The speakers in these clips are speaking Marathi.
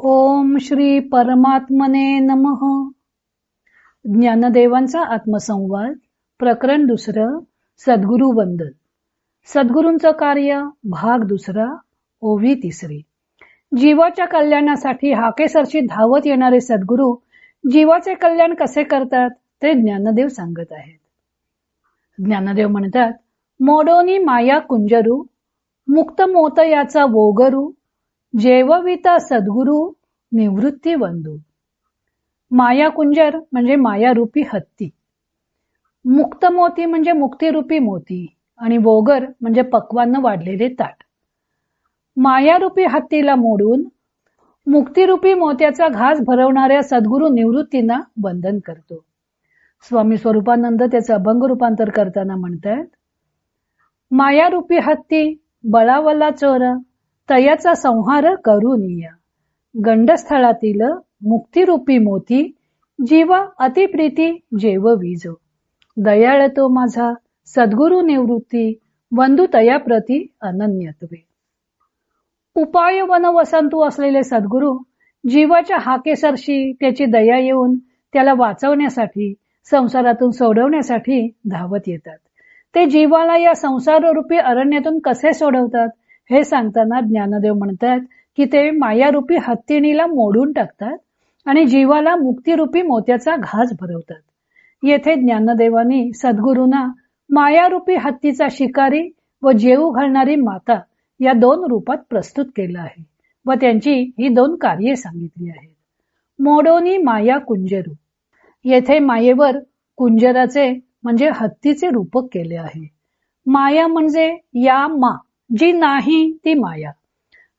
ओम श्री परमात्मने नमः. ज्ञानदेवांचा आत्मसंवाद प्रकरण 2. सद्गुरु वंदन. सद्गुरूंचं कार्य भाग 2. ओवी 3. जीवाच्या कल्याणासाठी हाकेसरशी धावत येणारे सद्गुरू जीवाचे कल्याण कसे करतात ते ज्ञानदेव सांगत आहेत. ज्ञानदेव म्हणतात, मोडोनी माया कुंजरू मुक्त मोतयाचा वोगरू जेवविता सद्गुरू निवृत्ती वंदू. माया कुंजर म्हणजे मायारूपी हत्ती, मुक्त मोती म्हणजे मुक्तिरूपी मोती आणि वोगर म्हणजे पक्वान्न वाढलेले ताट. मायारूपी हत्तीला मोडून मुक्तिरूपी मोत्याचा घास भरवणाऱ्या सद्गुरू निवृत्तींना वंदन करतो. स्वामी स्वरूपानंद त्याचं अभंग रूपांतर करताना म्हणतात, मायारूपी हत्ती बळावला चोर तयाचा संहार करूनिया. गंडस्थळातील मुक्तिरूपी मोती जीवा अतिप्रीती जेव वीजो. दयाळ तो माझा सद्गुरू निवृत्ती वंदू तया प्रती अनन्यत्वे. उपाय वन वसंतू असलेले सद्गुरू जीवाच्या हाकेसरशी त्याची दया येऊन त्याला वाचवण्यासाठी संसारातून सोडवण्यासाठी धावत येतात. ते जीवाला या संसाररूपी अरण्यातून कसे सोडवतात हे सांगताना ज्ञानदेव म्हणतात की ते मायारूपी हत्तीणीला मोडून टाकतात आणि जीवाला मुक्तिरूपी मोत्याचा घास भरवतात. येथे ज्ञानदेवानी सद्गुरूंना मायारूपी हत्तीचा शिकारी व जेऊ घालणारी माता या 2 रूपात प्रस्तुत केलं आहे व त्यांची ही 2 कार्ये सांगितली आहेत. मोडोनी माया कुंजरू, येथे मायेवर कुंजराचे म्हणजे हत्तीचे रूपक केले आहे. माया म्हणजे या मा, जी नाही ती माया.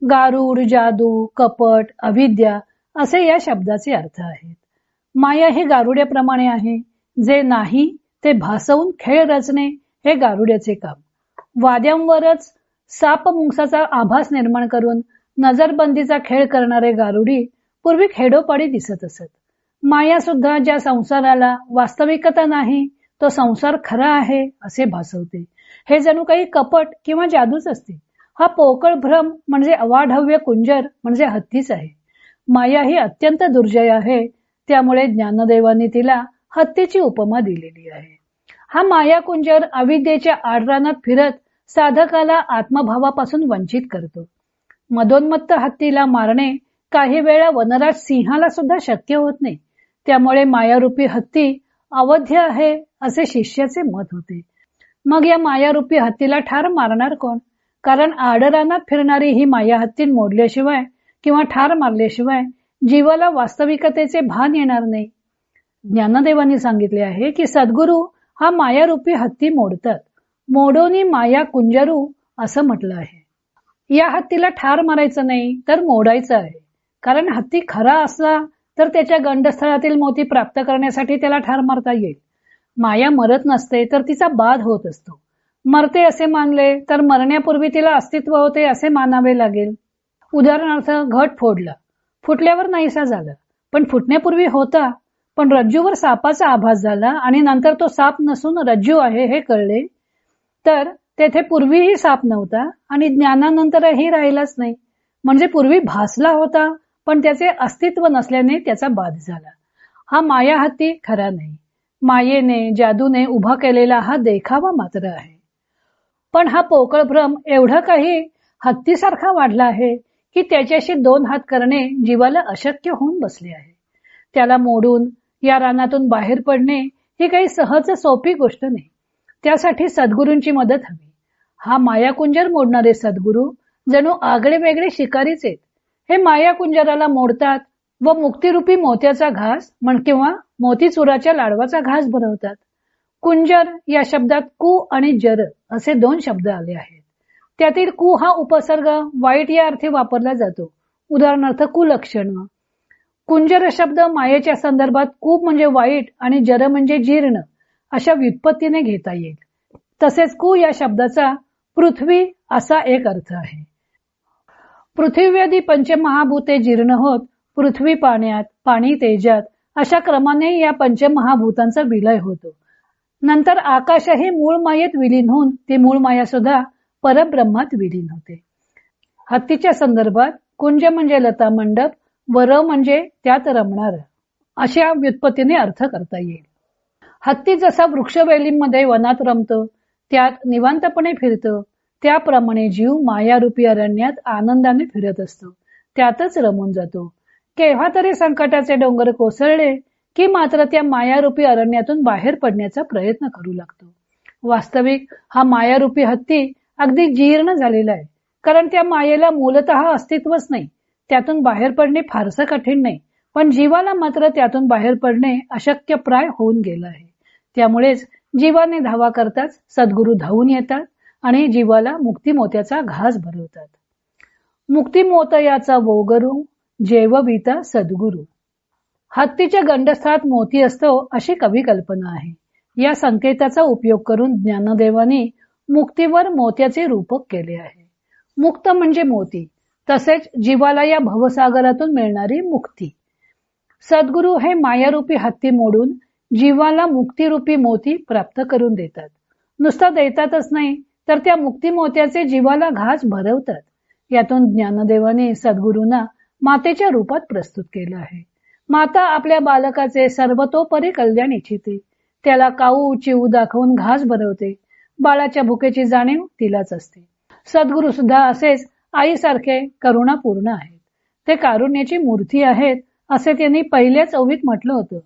गारुड, जादू, कपट, अविद्या असे या शब्दाचे अर्थ आहेत. माया हे गारुड्याप्रमाणे आहे. जे नाही ते भासवून खेळ रचणे हे गारुड्याचे काम. वाद्यांवरच साप मुंगसाचा आभास निर्माण करून नजरबंदीचा खेळ करणारे गारुडी पूर्वी खेडोपाडी दिसत असत. माया सुद्धा ज्या संसाराला वास्तविकता नाही तो संसार खरा आहे असे भासवते. हे जणू काही कपट किंवा जादूच असते. हा पोकळ भ्रम म्हणजे अवाढव्य कुंजर म्हणजे हत्तीच आहे. माया ही अत्यंत दुर्जय आहे, त्यामुळे ज्ञानदेवांनी तिला हत्तीची उपमा दिलेली आहे. हा माया कुंजर अविद्येच्या आडरानात फिरत साधकाला आत्मभावापासून वंचित करतो. मदोन्मत्त हत्तीला मारणे काही वेळा वनराज सिंहाला सुद्धा शक्य होत नाही. त्यामुळे मायारूपी हत्ती अवध्य आहे असे शिष्याचे मत होते. मग या मायारूपी हत्तीला ठार मारणार कोण? कारण आडरानात फिरणारी ही माया हत्ती मोडल्याशिवाय किंवा ठार मारल्याशिवाय जीवाला वास्तविकतेचे भान येणार नाही. ज्ञानदेवांनी सांगितले आहे की सद्गुरू हा मायारूपी हत्ती मोडतात. मोडोनी माया कुंजरू असं म्हटलं आहे. या हत्तीला ठार मारायचं नाही तर मोडायचं आहे. कारण हत्ती खरा असला तर त्याच्या गंडस्थळातील मोती प्राप्त करण्यासाठी त्याला ठार मारता येईल. माया मरत नसते तर तिचा बाध होत असतो. मरते असे मानले तर मरण्यापूर्वी तिला अस्तित्व होते असे मानावे लागेल. उदाहरणार्थ घट फोडला, फुटल्यावर नाहीसा झाला, पण फुटण्यापूर्वी होता. पण रज्जूवर सापाचा आभास झाला आणि नंतर तो साप नसून रज्जू आहे हे कळले, तर तेथे पूर्वीही साप नव्हता आणि ज्ञानानंतरही राहिलाच नाही. म्हणजे पूर्वी भासला होता पण त्याचे अस्तित्व नसल्याने त्याचा बाध झाला. हा माया हत्ती खरा नाही. मायेने जादूने उभा केलेला हा देखावा मात्र आहे. पण हा पोकळ भ्रम एवढा काही हत्तीसारखा वाढला आहे की त्याच्याशी 2 हात करणे जीवाला अशक्य होऊन बसले आहे. त्याला मोडून या रानातून बाहेर पडणे ही काही सहज सोपी गोष्ट नाही. त्यासाठी सद्गुरूंची मदत हवी. हा मायाकुंजर मोडणारे सद्गुरू जणू आगळे वेगळे शिकारीच आहेत. हे मायाकुंजराला मोडतात व मुक्तिरूपी मोत्याचा घास किंवा मोतीचुराच्या लाडवाचा घास भरवतात. कुंजर या शब्दात कु आणि जर असे 2 शब्द आले आहेत. त्यातील कु हा उपसर्ग वाईट या अर्थी वापरला जातो. उदाहरणार्थ कुलक्षण. कुंजर शब्द मायेच्या संदर्भात कु म्हणजे वाईट आणि जर म्हणजे जीर्ण अशा व्युत्पत्तीने घेता येईल. तसेच कु या शब्दाचा पृथ्वी असा एक अर्थ आहे. पृथ्वीआदी पंचमहाभूते जीर्ण होत पृथ्वी पाण्यात, पाणी तेजात अशा क्रमाने या पंचमहाभूतांचा विलय होतो. नंतर आकाशही मूळ मायेत विलीन होऊन ती मूळ माया सुद्धा परब्रह्मात विलीन होते. हत्तीच्या संदर्भात कुंज म्हणजे लता मंडप व र म्हणजे त्यात रमणार, अशा व्युत्पत्तीने अर्थ करता येईल. हत्ती जसा वृक्षवेलींमध्ये वनात रमतो, त्यात निवांतपणे फिरतो, त्याप्रमाणे जीव मायारूपी अरण्यात आनंदाने फिरत असतो, त्यातच रमून जातो. केव्हा तरी संकटाचे डोंगर कोसळले की मात्र त्या मायारूपी अरण्यातून बाहेर पडण्याचा प्रयत्न करू लागतो. वास्तविक हा मायारूपी हत्ती अगदी जीर्ण झालेला आहे, कारण त्या मायेला मूलतः अस्तित्वच नाही. त्यातून बाहेर पडणे फारसं कठीण नाही, पण जीवाला मात्र त्यातून बाहेर पडणे अशक्यप्राय होऊन गेलं आहे. त्यामुळेच जीवाने धावा करताच सद्गुरू धावून येतात आणि जीवाला मुक्तिमोत्याचा घास भरवतात. मुक्तिमोतयाचा वोगरू जेवविता सद्गुरू. हत्तीच्या गंडस्थात मोती असतो अशी कवी कल्पना आहे. या संकेताचा उपयोग करून ज्ञानदेवाने मुक्तीवर मोत्याचे रूपक केले आहे. मुक्त म्हणजे मोती, तसेच जीवाला या भवसागरातून मिळणारी मुक्ती. सद्गुरू हे मायारूपी हत्ती मोडून जीवाला मुक्तिरूपी मोती प्राप्त करून देतात. नुसतं देतातच नाही, तर त्या मुक्ती मोत्याचे जीवाला घास भरवतात. यातून ज्ञानदेवाने सद्गुरूंना मातेच्या रूपात प्रस्तुत केलं आहे. माता आपल्या बालकाचे सर्वतोपरी कल्याण इच्छिते. त्याला काऊ चिऊ दाखवून घास भरवते. बाळाच्या भुकेची जाणीव तिलाच असते. सद्गुरू सुद्धा असेच आईसारखे करुणापूर्ण आहेत. ते कारुण्याची मूर्ती आहेत, असे त्यांनी पहिल्याच ओवीत म्हटलं होतं.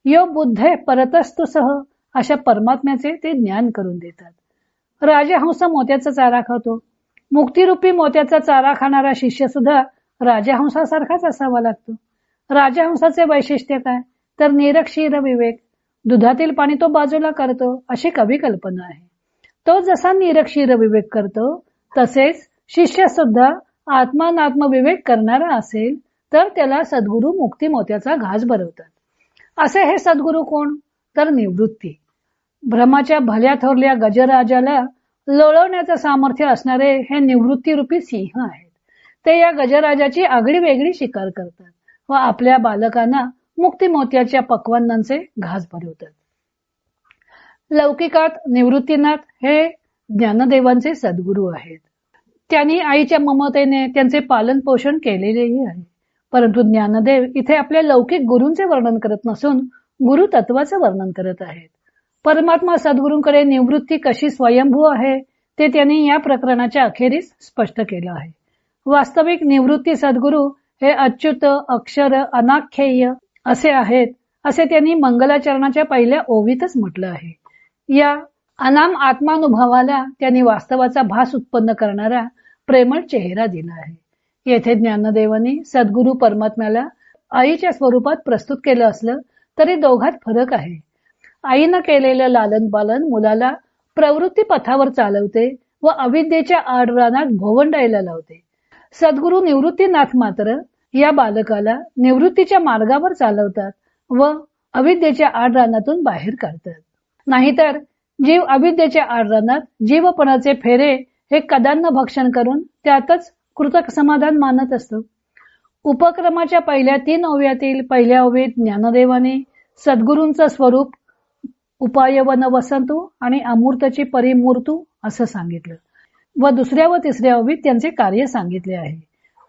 यो बुद्धे परतस्तु सह, अशा परमात्म्याचे ते ज्ञान करून देतात. राजहंस मोत्याचा चारा खातो. मुक्तिरूपी मोत्याचा चारा खाणारा शिष्य सुद्धा राजहंसासारखाच असावा लागतो. राजहंसाचे वैशिष्ट्य काय, तर निरक्षीर विवेक. दुधातील पाणी तो बाजूला करतो, अशी कवी कल्पना आहे. तो जसा निरक्षीर विवेक करतो, तसेच शिष्य सुद्धा आत्मानात्म विवेक करणारा असेल तर त्याला सद्गुरू मुक्ती मोत्याचा घास भरवतात. असे हे सद्गुरू कोण, तर निवृत्ती. भ्रमाच्या भल्या थोरल्या गजराजाला लोळवण्याचं सामर्थ्य असणारे हे निवृत्तीरूपी सिंह आहेत. ते या गजराजाची आगळी वेगळी शिकार करतात व आपल्या बालकांना मुक्ती मोत्याच्या पक्वान्नांचे घास भरवतात. लौकिकात निवृत्तीनाथ हे ज्ञानदेवांचे सद्गुरू आहेत. त्यांनी आईच्या ममतेने त्यांचे पालन पोषण केलेलेही आहे. परंतु ज्ञानदेव इथे आपल्या लौकिक गुरूंचे वर्णन करत नसून गुरु तत्वाचे वर्णन करत आहेत. परमात्मा सद्गुरूंकडे निवृत्ती कशी स्वयंभू आहे ते त्यांनी या प्रकरणाच्या अखेरीस स्पष्ट केलं आहे. वास्तविक निवृत्ती सद्गुरू हे अच्युत अक्षर अनाख्येय असे आहेत, असे त्यांनी मंगलाचरणाच्या पहिल्या ओवीतच म्हटलं आहे. या अनाम आत्मानुभवाला त्यांनी वास्तवाचा भास उत्पन्न करणारा प्रेमळ चेहरा दिला आहे. येथे ज्ञानदेवांनी सद्गुरू परमात्म्याला आईच्या स्वरूपात प्रस्तुत केलं असलं तरी दोघात फरक आहे. आईनं केलेलं लालन पालन मुलाला प्रवृत्ती पथावर चालवते व अविद्येच्या आडरानात भोवंडायला लावते. सद्गुरू निवृत्तीनाथ मात्र या बालकाला निवृत्तीच्या मार्गावर चालवतात व अविद्येच्या आडरानातून बाहेर काढतात. नाहीतर जीव अविद्येच्या आडरानात जीवपणाचे फेरे हे कदान्न भक्षण करून त्यातच कृतक समाधान मानत असतो. उपक्रमाच्या पहिल्या 3 ओव्यातील पहिल्या ओवीत ज्ञानदेवाने सद्गुरूंचं स्वरूप उपायवन वसंतू आणि अमूर्तची परिमूर्तू असं सांगितलं व दुसऱ्या व तिसऱ्या ओवीत त्यांचे कार्य सांगितले आहे.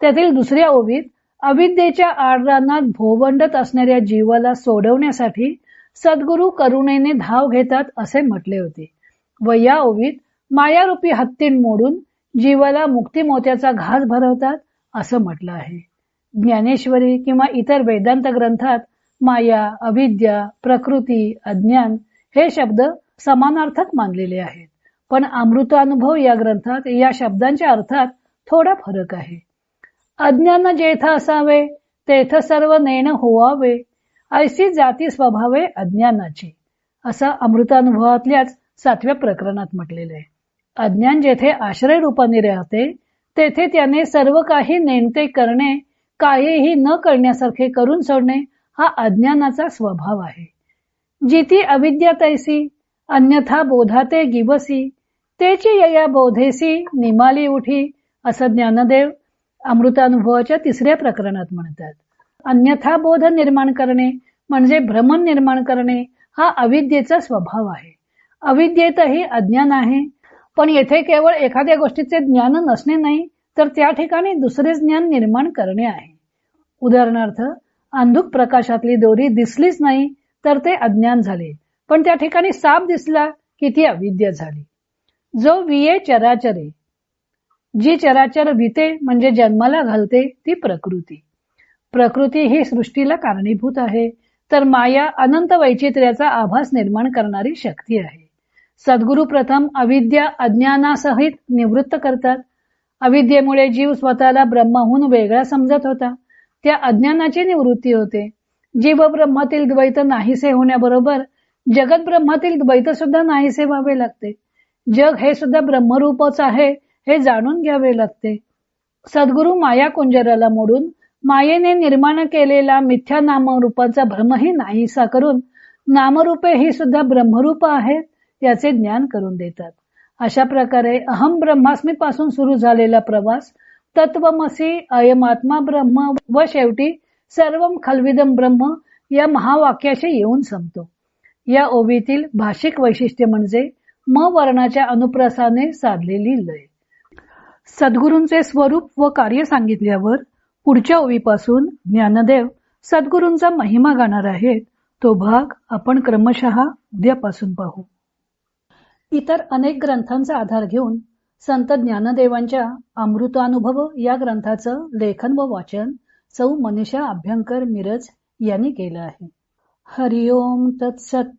त्यातील दुसऱ्या ओवीत अविद्येच्या आडरानात भोवंडत असणाऱ्या जीवाला सोडवण्यासाठी सद्गुरू करुणेने धाव घेतात असे म्हटले होते व या ओवीत मायारूपी हत्तीण मोडून जीवाला मुक्तिमोत्याचा घास भरवतात असं म्हटलं आहे. ज्ञानेश्वरी किंवा इतर वेदांत ग्रंथात माया, अविद्या, प्रकृती, अज्ञान हे शब्द समानार्थक मानलेले आहेत. पण अमृतानुभव या ग्रंथात या शब्दांच्या अर्थात थोडा फरक आहे. अज्ञान जेथ असावे तेथ सर्व नेण होवावे, ऐसी जाती स्वभावे अज्ञानाची, असं अमृतानुभवातल्याच 7व्या प्रकरणात म्हटलेलं आहे. अज्ञान जेथे आश्रय रूपाने राहते तेथे त्याने सर्व काही नेणते करणे, काहीही न करण्यासारखे करून सोडणे हा अज्ञानाचा स्वभाव आहे. जिती अविद्या तैसी अन्यथा बोधाते गिवसी, तेची यया बोधेसी निमाली उठी, असं ज्ञानदेव अमृतानुभवाच्या 3ऱ्या प्रकरणात म्हणतात. अन्यथा बोध निर्माण करणे म्हणजे भ्रमण निर्माण करणे हा अविद्येचा स्वभाव आहे. अविद्येतही अज्ञान आहे, पण येथे केवळ एखाद्या गोष्टीचे ज्ञान नसणे नाही, तर त्या ठिकाणी दुसरे ज्ञान निर्माण करणे आहे. उदाहरणार्थ, अंधुक प्रकाशातली दोरी दिसलीच नाही तर ते अज्ञान झाले, पण त्या ठिकाणी साप दिसला की ती अविद्या झाली. जो विये चराचरे, जी चराचर विते म्हणजे जन्माला घालते ती प्रकृती. प्रकृती ही सृष्टीला कारणीभूत आहे, तर माया अनंत वैचित्र्याचा आभास निर्माण करणारी शक्ती आहे. सद्गुरू प्रथम अविद्या अज्ञानासहित निवृत्त करतात. अविद्येमुळे जीव स्वतःला ब्रह्माहून वेगळा समजत होता, त्या अज्ञानाची निवृत्ती होते. जीव ब्रह्मातील द्वैत नाहीसे होण्याबरोबर जगत ब्रह्मातील द्वैत सुद्धा नाहीसे व्हावे लागते. जग हे सुद्धा ब्रह्मरूपच आहे हे जाणून घ्यावे लागते. सद्गुरू माया कुंजराला मोडून मायेने निर्माण केलेला मिथ्या नामरूपाचा भ्रमही नाहीसा करून नामरूपे ही सुद्धा ब्रह्मरूप आहेत याचे ज्ञान करून देतात. अशा प्रकारे अहम ब्रह्मास्मी पासून सुरू झालेला प्रवास तत्वमसी अयमात्मा ब्रह्म व शेवटी सर्वम खल्विदम ब्रह्म या महावाक्याशी येऊन संपतो. या ओवीतील भाषिक वैशिष्ट्य म्हणजे म वर्णाच्या अनुप्रासाने साधलेली लय. सद्गुरूंचे स्वरूप व कार्य सांगितल्यावर पुढच्या ओवीपासून ज्ञानदेव सद्गुरूंचा महिमा गाणार आहेत. तो भाग आपण क्रमशः उद्यापासून पाहू. इतर अनेक ग्रंथांचा आधार घेऊन संत ज्ञानदेवांच्या अमृतानुभव या ग्रंथाचं लेखन व वाचन सौ मनीषा अभ्यंकर मिरज यांनी केलं आहे. हरिओम तत्सत.